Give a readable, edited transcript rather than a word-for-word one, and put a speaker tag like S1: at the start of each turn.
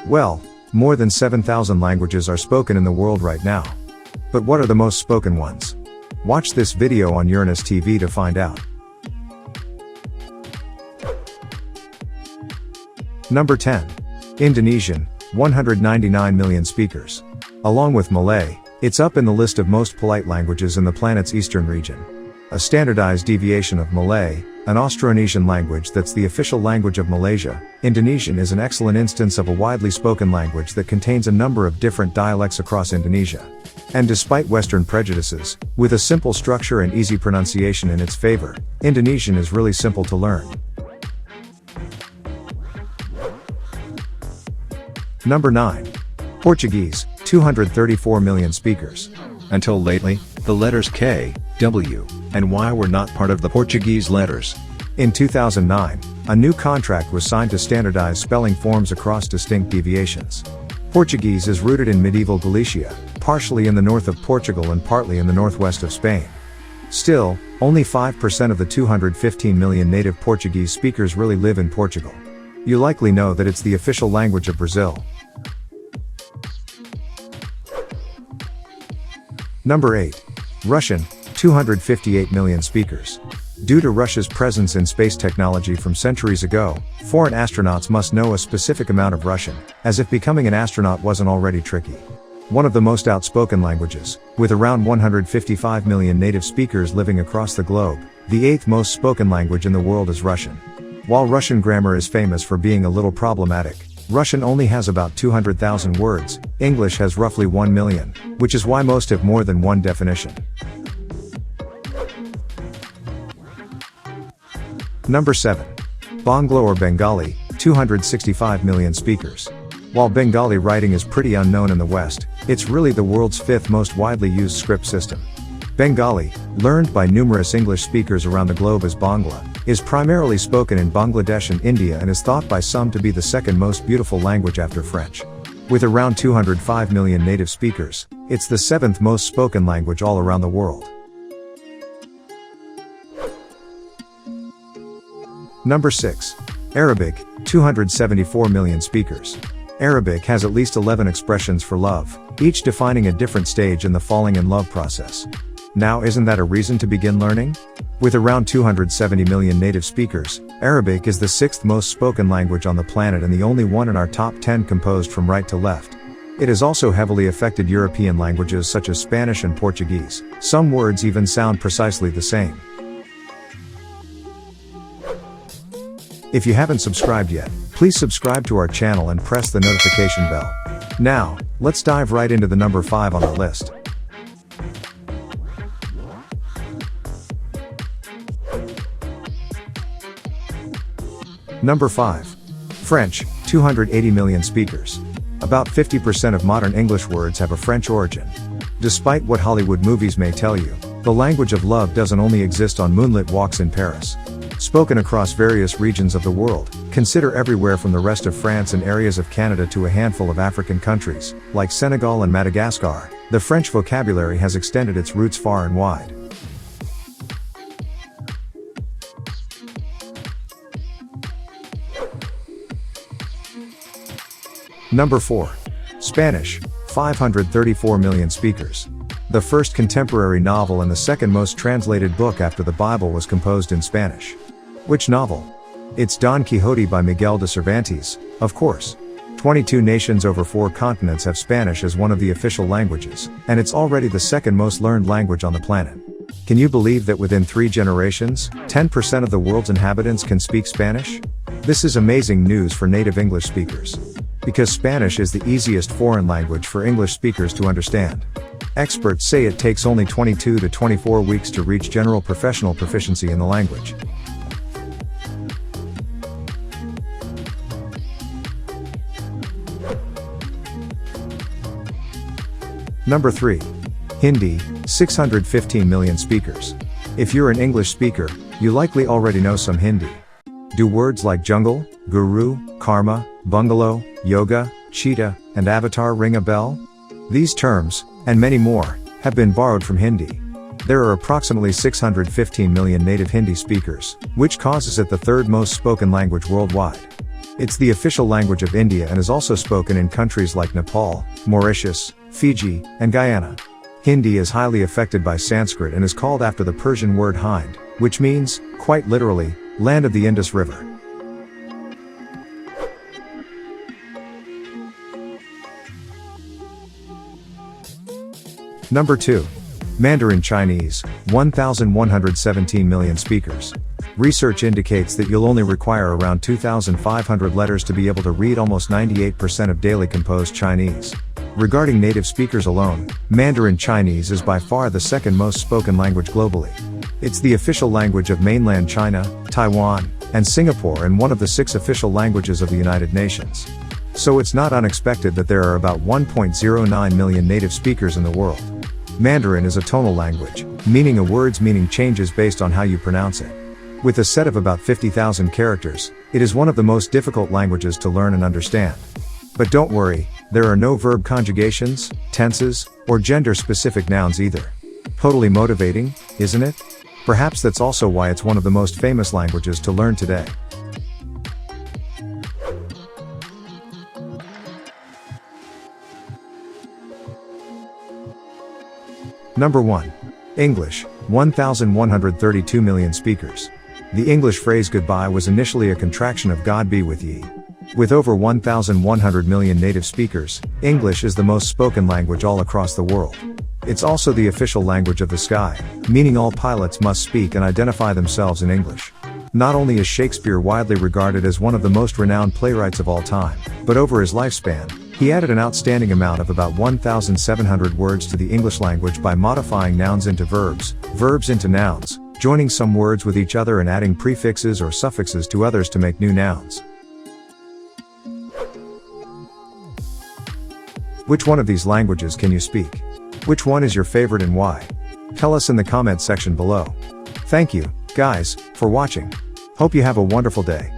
S1: Well, more than 7,000 languages are spoken in the world right now. But what are the most spoken ones? Watch this video on Uranus TV to find out. Number 10. Indonesian, 199 million speakers. Along with Malay, it's up in the list of most polite languages in the planet's eastern region. A standardized deviation of Malay, an Austronesian language that's the official language of Malaysia, Indonesian is an excellent instance of a widely spoken language that contains a number of different dialects across Indonesia. And despite Western prejudices, with a simple structure and easy pronunciation in its favor, Indonesian is really simple to learn. Number 9. Portuguese, 234 million speakers. Until lately, the letters K, W, and Y were not part of the Portuguese letters. In 2009, a new contract was signed to standardize spelling forms across distinct deviations. Portuguese is rooted in medieval Galicia, partially in the north of Portugal and partly in the northwest of Spain. Still, only 5% of the 215 million native Portuguese speakers really live in Portugal. You likely know that it's the official language of Brazil. Number 8. Russian, 258 million speakers. Due to Russia's presence in space technology from centuries ago, foreign astronauts must know a specific amount of Russian, as if becoming an astronaut wasn't already tricky. One of the most outspoken languages, with around 155 million native speakers living across the globe, the 8th most spoken language in the world is Russian. While Russian grammar is famous for being a little problematic, Russian only has about 200,000 words, English has roughly 1 million, which is why most have more than one definition. Number 7. Bangla or Bengali, 265 million speakers. While Bengali writing is pretty unknown in the West, it's really the world's 5th most widely used script system. Bengali, learned by numerous English speakers around the globe as Bangla, is primarily spoken in Bangladesh and India and is thought by some to be the second most beautiful language after French. With around 205 million native speakers, it's the 7th most spoken language all around the world. Number 6. Arabic, 274 million speakers. Arabic has at least 11 expressions for love, each defining a different stage in the falling in love process. Now isn't that a reason to begin learning? With around 270 million native speakers, Arabic is the 6th most spoken language on the planet and the only one in our top 10 composed from right to left. It has also heavily affected European languages such as Spanish and Portuguese. Some words even sound precisely the same. If you haven't subscribed yet, please subscribe to our channel and press the notification bell. Now, let's dive right into the number 5 on the list. Number 5. French, 280 million speakers. About 50% of modern English words have a French origin. Despite what Hollywood movies may tell you, the language of love doesn't only exist on moonlit walks in Paris. Spoken across various regions of the world, consider everywhere from the rest of France and areas of Canada to a handful of African countries, like Senegal and Madagascar, the French vocabulary has extended its roots far and wide. Number 4. Spanish, 534 million speakers. The first contemporary novel and the second most translated book after the Bible was composed in Spanish. Which novel? It's Don Quixote by Miguel de Cervantes, of course. 22 nations over 4 continents have Spanish as one of the official languages, and it's already the second most learned language on the planet. Can you believe that within 3 generations, 10% of the world's inhabitants can speak Spanish? This is amazing news for native English speakers. Because Spanish is the easiest foreign language for English speakers to understand. Experts say it takes only 22 to 24 weeks to reach general professional proficiency in the language. Number 3. Hindi, 615 million speakers. If you're an English speaker, you likely already know some Hindi. Do words like jungle, guru, karma, bungalow, yoga, cheetah, and avatar ring a bell? These terms, and many more, have been borrowed from Hindi. There are approximately 615 million native Hindi speakers, which causes it the 3rd most spoken language worldwide. It's the official language of India and is also spoken in countries like Nepal, Mauritius, Fiji, and Guyana. Hindi is highly affected by Sanskrit and is called after the Persian word Hind, which means, quite literally, land of the Indus River. Number 2. Mandarin Chinese, 1,117 million speakers. Research indicates that you'll only require around 2,500 letters to be able to read almost 98% of daily composed Chinese. Regarding native speakers alone, Mandarin Chinese is by far the second most spoken language globally. It's the official language of mainland China, Taiwan, and Singapore and one of the 6 official languages of the United Nations. So it's not unexpected that there are about 1.09 million native speakers in the world. Mandarin is a tonal language, meaning a word's meaning changes based on how you pronounce it. With a set of about 50,000 characters, it is one of the most difficult languages to learn and understand. But don't worry, there are no verb conjugations, tenses, or gender-specific nouns either. Totally motivating, isn't it? Perhaps that's also why it's one of the most famous languages to learn today. Number 1. English, 1,132 million speakers. The English phrase goodbye was initially a contraction of God be with ye. With over 1,100 million native speakers, English is the most spoken language all across the world. It's also the official language of the sky, meaning all pilots must speak and identify themselves in English. Not only is Shakespeare widely regarded as one of the most renowned playwrights of all time, but over his lifespan, he added an outstanding amount of about 1,700 words to the English language by modifying nouns into verbs, verbs into nouns, joining some words with each other and adding prefixes or suffixes to others to make new nouns. Which one of these languages can you speak? Which one is your favorite and why? Tell us in the comments section below. Thank you, guys, for watching. Hope you have a wonderful day.